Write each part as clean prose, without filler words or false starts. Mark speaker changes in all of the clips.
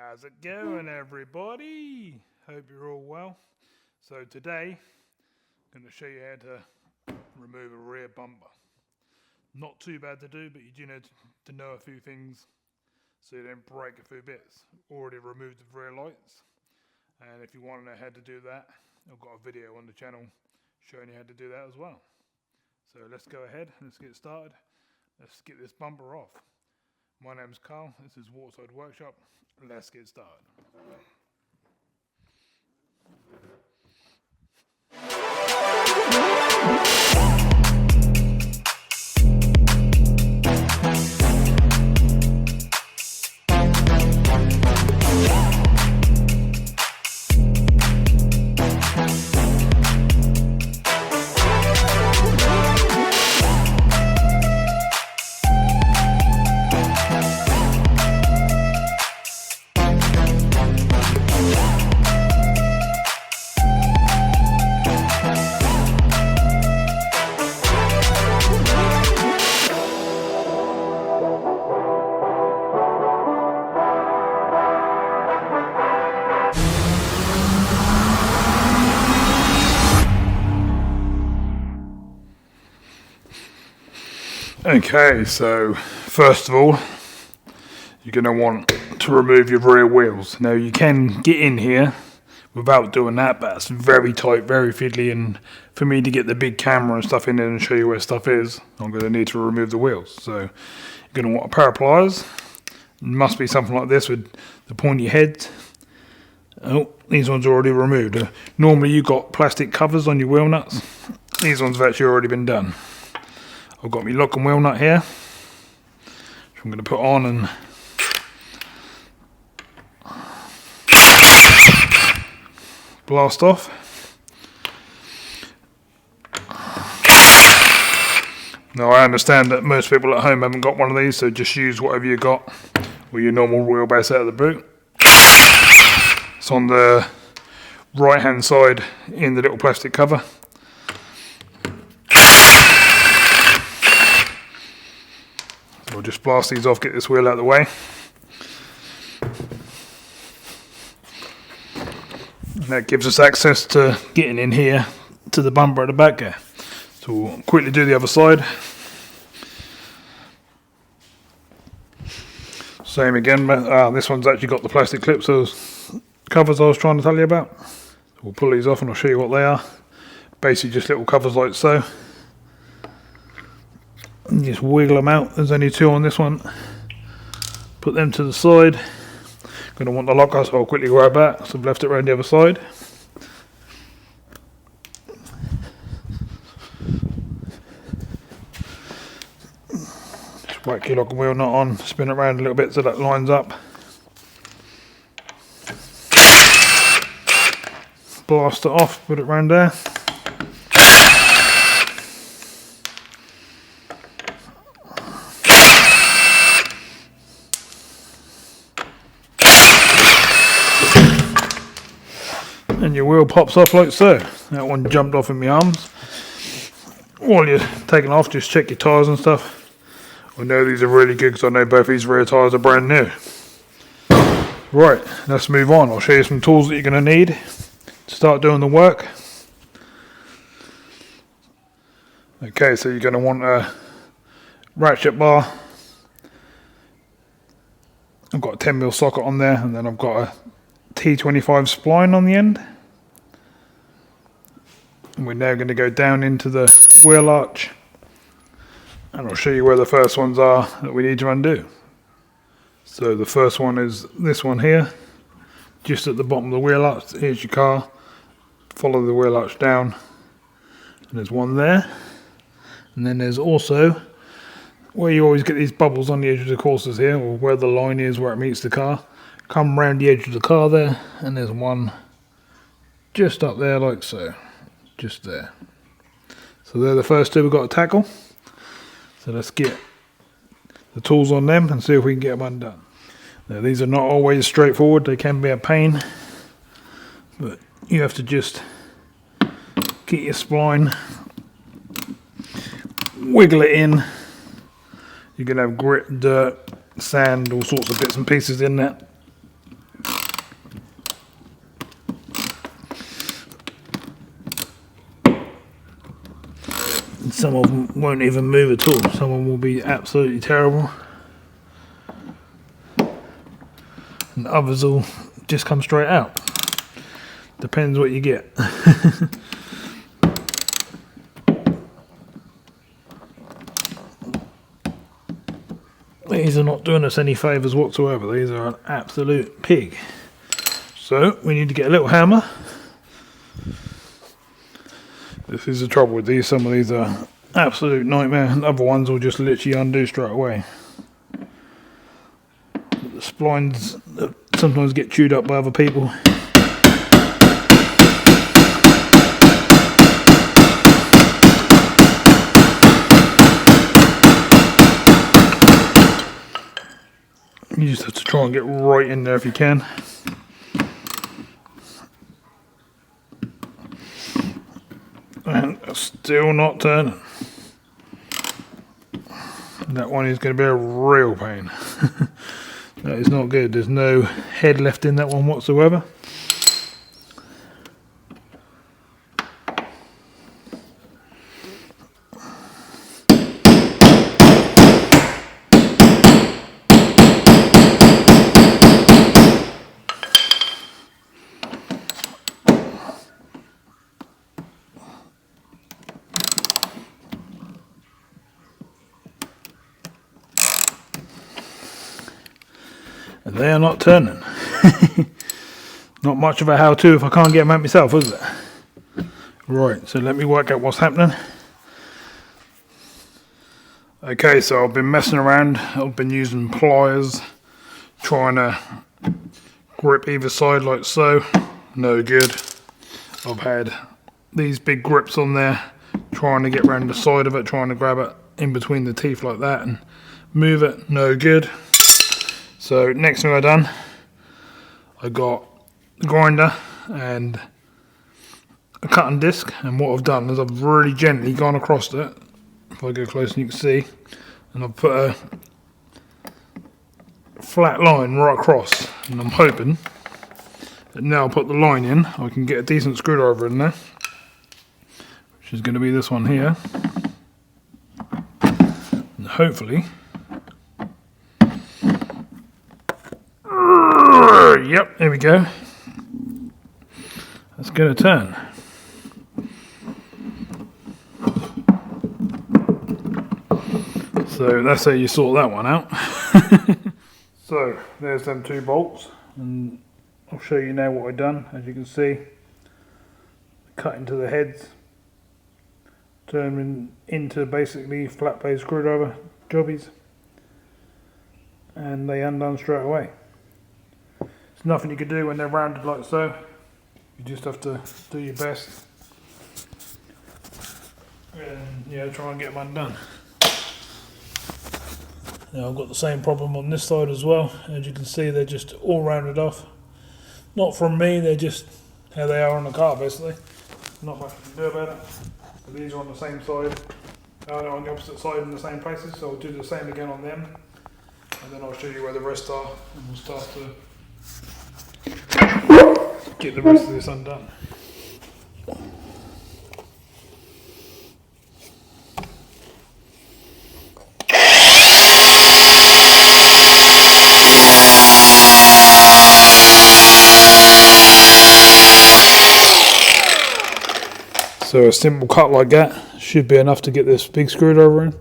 Speaker 1: How's it going, everybody? Hope you're all well. So today, I'm going to show you how to remove a rear bumper. Not too bad to do, but you do need to know a few things so you don't break a few bits. Already removed the rear lights, and if you want to know how to do that, I've got a video on the channel showing you how to do that as well. So let's go ahead, let's get started. Let's get this bumper off. My name's Carl, this is Waterside Workshop. Let's get started. Okay, so first of all, you're going to want to remove your rear wheels. Now you can get in here without doing that, but it's very tight, very fiddly, and for me to get the big camera and stuff in there and show you where stuff is, I'm going to need to remove the wheels. So you're going to want a pair of pliers. It must be something like this with the pointy head. Oh, these ones are already removed. Normally you've got plastic covers on your wheel nuts. These ones have actually already been done. I've got my lock and wheel nut here, which I'm going to put on and blast off. Now I understand that most people at home haven't got one of these, so just use whatever you got with your normal wheelbase out of the boot. It's on the right hand side in the little plastic cover. We'll just blast these off, get this wheel out of the way. And that gives us access to getting in here to the bumper at the back there. So we'll quickly do the other side. Same again, this one's actually got the plastic clips, those covers I was trying to tell you about. So we'll pull these off and I'll show you what they are. Basically just little covers like so. And just wiggle them out. There's only two on this one. Put them to the side. Going to want the locker, so I'll quickly grab that. So I've left it around the other side. Just whack your lock and wheel nut on, spin it around a little bit so that lines up. Blast it off, put it around there. And your wheel pops off like so. That one jumped off in my arms. While you're taking off, just check your tyres and stuff. I know these are really good because I know both these rear tyres are brand new. Right, let's move on. I'll show you some tools that you're going to need to start doing the work. Okay, so you're going to want a ratchet bar. I've got a 10mm socket on there, and then I've got a T25 spline on the end. And we're now going to go down into the wheel arch, and I'll show you where the first ones are that we need to undo. So the first one is this one here, just at the bottom of the wheel arch. Here's your car, follow the wheel arch down, and there's one there. And then there's also where you always get these bubbles on the edge of the Corsas here, or where the line is where it meets the car. Come round the edge of the car there, and there's one just up there like so, just there. So they're the first two we've got to tackle. So let's get the tools on them and see if we can get them undone. Now these are not always straightforward, they can be a pain, but you have to just get your spline, wiggle it in. You can have grit, dirt, sand, all sorts of bits and pieces in there. Some of them won't even move at all. Some of them will be absolutely terrible. And others will just come straight out. Depends what you get. These are not doing us any favours whatsoever. These are an absolute pig. So we need to get a little hammer. This is the trouble with these. Some of these are absolute nightmare, and other ones will just literally undo straight away. The splines sometimes get chewed up by other people. You just have to try and get right in there if you can. And it's still not turning. That one is going to be a real pain. That is not good. There's no head left in that one whatsoever. And they are not turning. Not much of a how-to if I can't get them out myself, is it? Right, so let me work out what's happening. Okay, so I've been messing around. I've been using pliers, trying to grip either side like so. No good. I've had these big grips on there, trying to get around the side of it, trying to grab it in between the teeth like that and move it. No good. So next thing I done, I got the grinder and a cutting disc, and what I've done is I've really gently gone across it. If I go close and you can see, and I've put a flat line right across, and I'm hoping that now I'll put the line in, I can get a decent screwdriver in there, which is going to be this one here, and hopefully. Yep, there we go. That's going to turn. So that's how you sort that one out. So there's them two bolts, and I'll show you now what I've done. As you can see, cut into the heads, turn them into basically flat base screwdriver jobbies, and they undone straight away. There's nothing you can do when they're rounded like so. You just have to do your best and yeah, try and get them undone. Now I've got the same problem on this side as well. As you can see, they're just all rounded off. Not from me, they're just how they are on the car basically. Not much you can do about it. So these are on the same side, on the opposite side in the same places, so I'll do the same again on them. And then I'll show you where the rest are, and we'll start to get the rest of this undone. So a simple cut like that should be enough to get this big screwdriver in.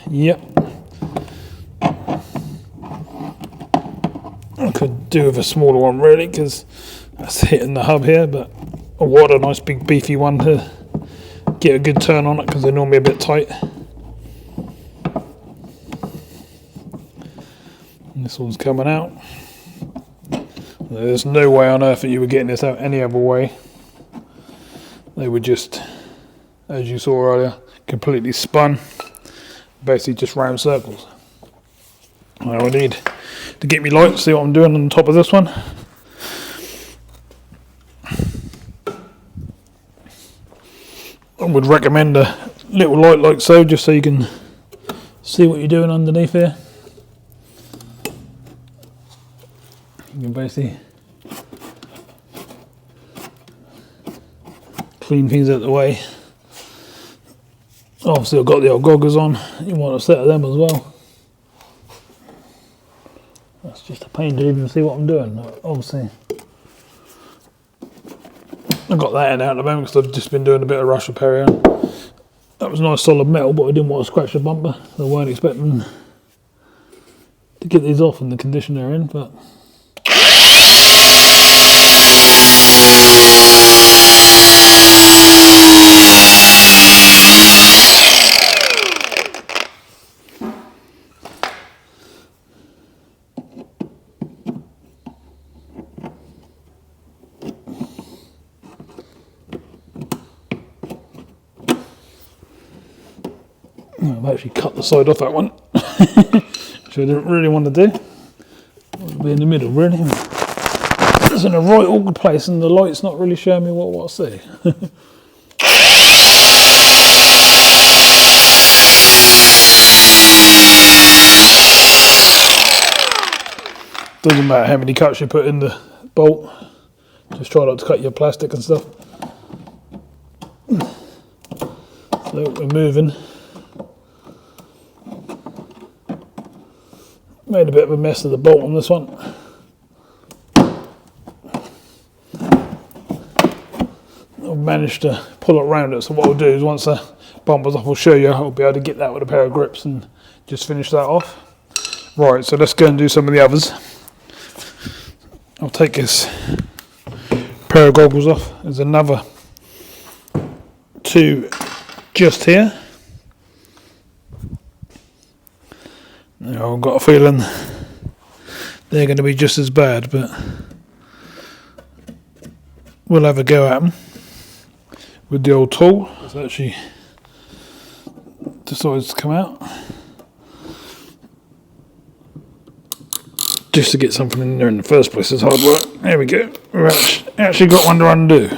Speaker 1: Yep. I could do with a smaller one really, because that's hitting the hub here, but I want a nice big beefy one to get a good turn on it, because they're normally a bit tight. And this one's coming out. There's no way on earth that you were getting this out any other way. They were just, as you saw earlier, completely spun, basically just round circles. Now I need to get me light, see what I'm doing on top of this one. I would recommend a little light like so, just so you can see what you're doing underneath here. You can basically clean things out of the way. Obviously I've got the old goggles on, you want a set of them as well. That's just a pain to even see what I'm doing. Obviously I've got that in out at the moment because I've just been doing a bit of rush repair. That was nice solid metal, but I didn't want to scratch the bumper. I weren't expecting to get these off in the condition they're in, but I've actually cut the side off that one, which I didn't really want to do. I want to be in the middle, really. It's in a right awkward place, and the light's not really showing me what I see. Doesn't matter how many cuts you put in the bolt. Just try not to cut your plastic and stuff. So we're moving. Made a bit of a mess of the bolt on this one. I've managed to pull it around it, so what I'll do is once the bumper's off, I'll show you. I'll be able to get that with a pair of grips and just finish that off. Right, so let's go and do some of the others. I'll take this pair of goggles off. There's another two just here. Now, I've got a feeling they're going to be just as bad, but we'll have a go at them with the old tool. It's actually decided to come out just to get something in there in the first place. It's hard work. There we go. We've actually got one to undo.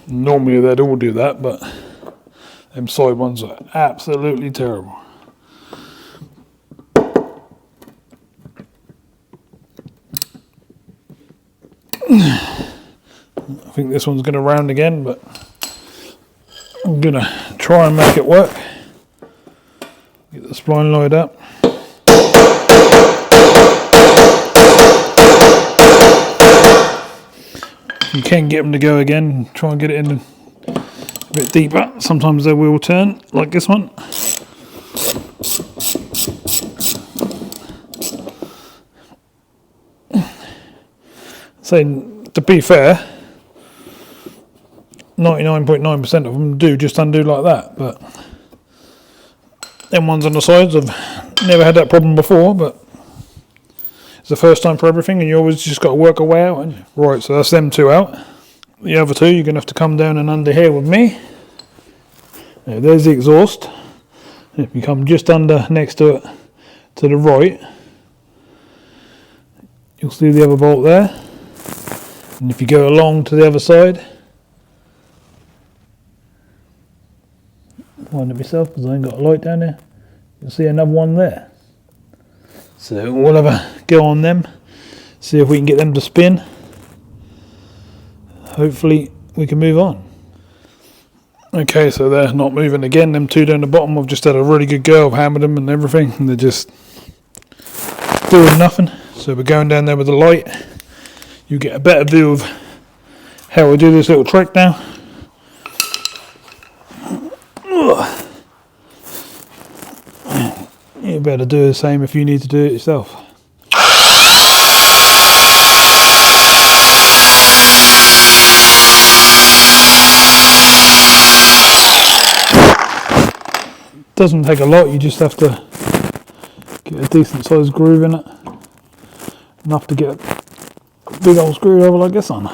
Speaker 1: Normally they'd all do that, but them side ones are absolutely terrible. I think this one's going to round again, but I'm going to try and make it work. Get the spline lined up. You can get them to go again, try and get it in a bit deeper. Sometimes they will turn, like this one. So, to be fair, 99.9% of them do just undo like that, but them ones on the sides, I've never had that problem before, but it's the first time for everything, and you always just got to work a way out, haven't you? Right, so that's them two out. The other two, you're going to have to come down and under here with me. Now, there's the exhaust. If you come just under next to it, to the right, you'll see the other bolt there. And if you go along to the other side, wind it myself because I ain't got a light down there, you'll see another one there. So we'll have a go on them, see if we can get them to spin. Hopefully we can move on. Okay, so they're not moving again. Them two down the bottom, I've just had a really good go. I've hammered them and everything, and they're just doing nothing. So we're going down there with the light. You get a better view of how we do this little trick now. You better do the same if you need to do it yourself. Doesn't take a lot, you just have to get a decent sized groove in it. Enough to get a big old screwdriver like this on.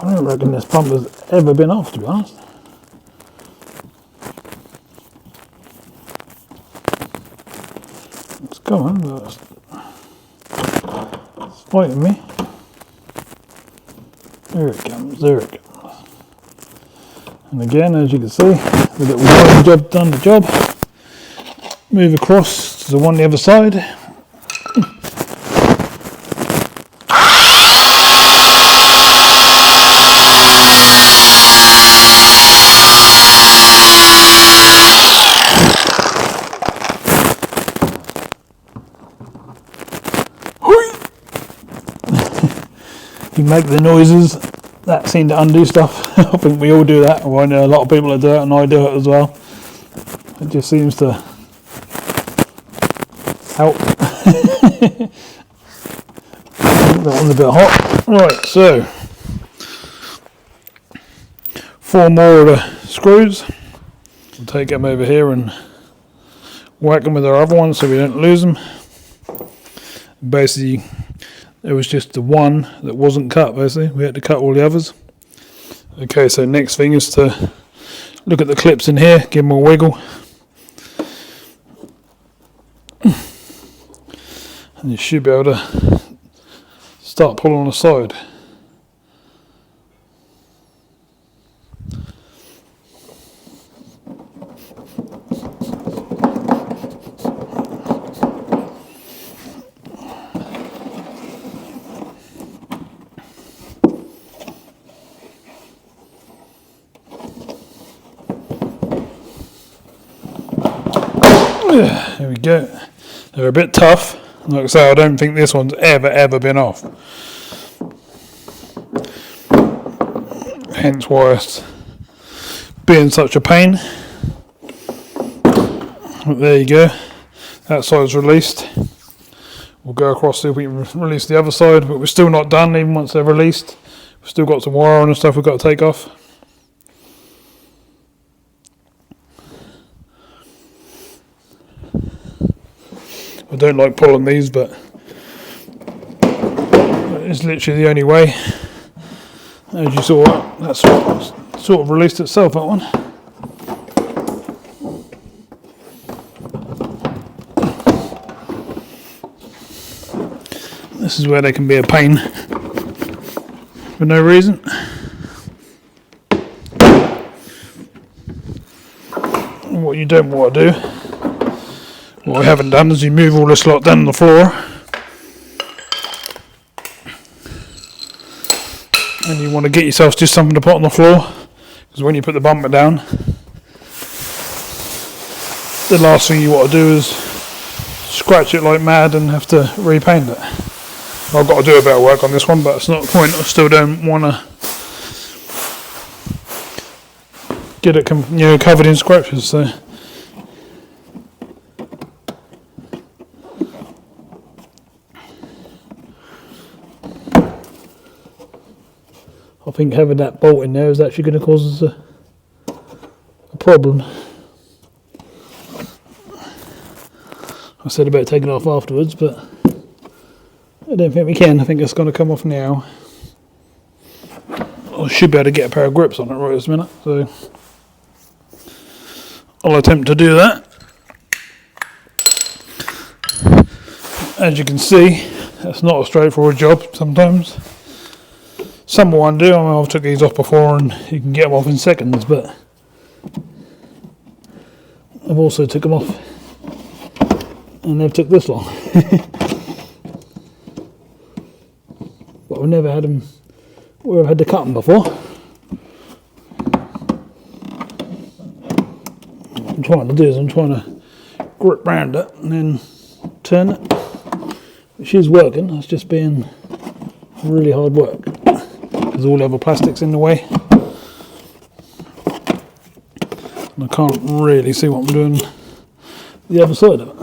Speaker 1: I don't reckon this bumper's ever been off, to be honest. It's going, but it's fighting me. There it comes, there it comes. And again, as you can see, the little wiring job done the job. Move across to the one on the other side. You make the noises that seem to undo stuff. I think we all do that. Well, I know a lot of people that do it, and I do it as well. It just seems to help. That one's a bit hot. Right, so 4 more of the screws. We'll take them over here and whack them with our other one so we don't lose them. Basically, there was just the one that wasn't cut, basically. We had to cut all the others. Okay, so next thing is to look at the clips in here, give them a wiggle. And you should be able to start pulling on the side. There we go. They're a bit tough. Like I say, I don't think this one's ever been off. Hence why it's being such a pain. But there you go. That side's released. We'll go across, see if we can release the other side, but we're still not done even once they're released. We've still got some wire on and stuff we've got to take off. I don't like pulling these, but it's literally the only way. As you saw, that sort of released itself, that one. This is where they can be a pain for no reason. What you don't want to do, what I haven't done, is you move all this lot down on the floor, and you want to get yourself just something to put on the floor, because when you put the bumper down, the last thing you want to do is scratch it like mad and have to repaint it. I've got to do a bit of work on this one, but it's not the point. I still don't want to get it covered in scratches. So I think having that bolt in there is actually going to cause us a problem. I said about taking it off afterwards, but I don't think we can. I think it's going to come off now. I should be able to get a pair of grips on it right this minute, so I'll attempt to do that. As you can see, that's not a straightforward job sometimes. Some will undo. I mean, I've took these off before and you can get them off in seconds, but I've also took them off and they've took this long. But I've never had them where I've had to cut them before. What I'm trying to do is I'm trying to grip round it and then turn it, which is working. It's just being really hard work because all the other plastic's in the way and I can't really see what I'm doing the other side of it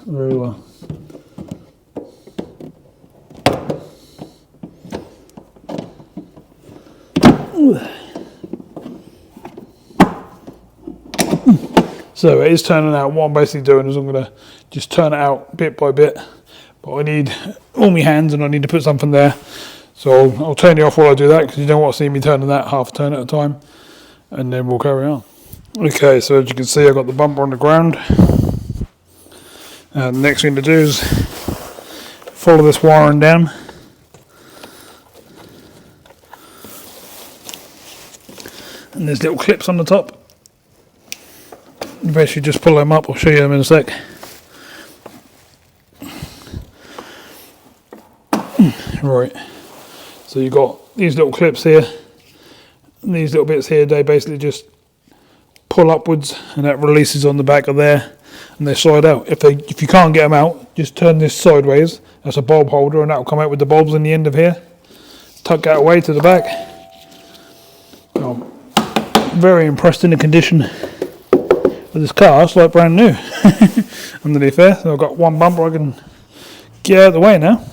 Speaker 1: very well. So it is turning out. What I'm basically doing is I'm going to just turn it out bit by bit, but I need all my hands and I need to put something there, so I'll turn you off while I do that because you don't want to see me turning that half a turn at a time, and then we'll carry on. Okay, so as you can see I've got the bumper on the ground, and the next thing to do is follow this wiring down. And and there's little clips on the top. You basically just pull them up. I'll show you them in a sec. Right, so you've got these little clips here, and these little bits here, they basically just pull upwards and that releases on the back of there, and they slide out. If you can't get them out, just turn this sideways. That's a bulb holder, and that will come out with the bulbs in the end of here. Tuck that away to the back. I'm very impressed in the condition of this car. It's like brand new underneath there. So I've got one bumper I can get out of the way now.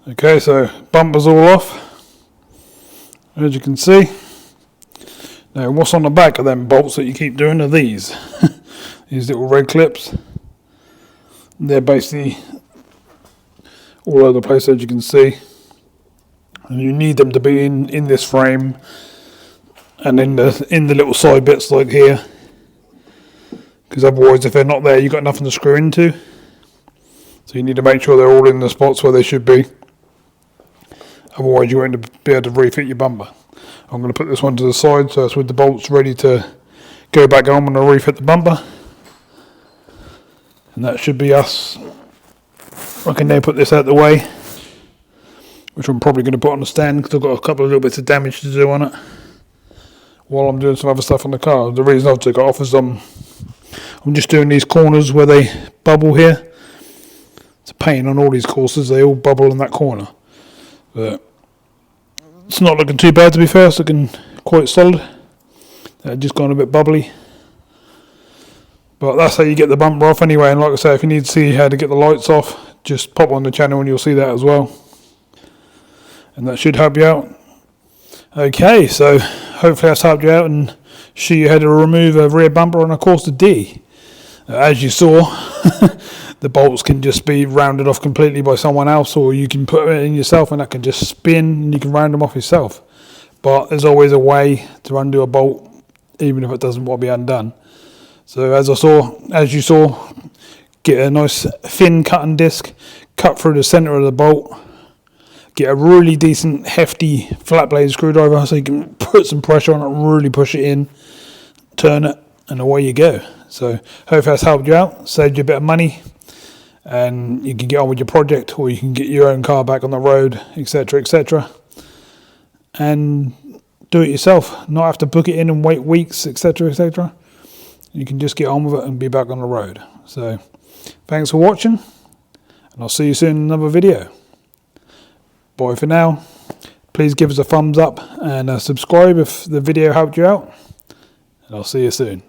Speaker 1: Okay, so bumper's all off, as you can see. Now what's on the back of them bolts that you keep doing are these. These little red clips. They're basically all over the place, as you can see. And you need them to be in this frame and in the little side bits like here. Because otherwise, if they're not there, you've got nothing to screw into. So you need to make sure they're all in the spots where they should be. Otherwise you won't be able to refit your bumper. I'm going to put this one to the side so it's with the bolts ready to go back on when I refit the bumper. And that should be us. I can now put this out of the way, which I'm probably going to put on the stand because I've got a couple of little bits of damage to do on it while I'm doing some other stuff on the car. The reason I've took it off is I'm just doing these corners where they bubble here. It's a pain on all these Corsas, they all bubble in that corner. But it's not looking too bad, to be fair. It's looking quite solid. Just gone a bit bubbly. But that's how you get the bumper off anyway. And like I say, if you need to see how to get the lights off, just pop on the channel and you'll see that as well. And that should help you out. Okay, so hopefully that's helped you out and show you how to remove a rear bumper on a Corsa D. As you saw, the bolts can just be rounded off completely by someone else, or you can put it in yourself and that can just spin and you can round them off yourself. But there's always a way to undo a bolt, even if it doesn't want to be undone. So as you saw, get a nice thin cutting disc, cut through the centre of the bolt, get a really decent hefty flat blade screwdriver so you can put some pressure on it, really push it in, turn it, and away you go. So hopefully that's helped you out, saved you a bit of money, and you can get on with your project, or you can get your own car back on the road, etc, etc, and do it yourself, not have to book it in and wait weeks, etc, etc. You can just get on with it and be back on the road. So thanks for watching, and I'll see you soon in another video. Bye for now. Please give us a thumbs up and subscribe if the video helped you out, and I'll see you soon.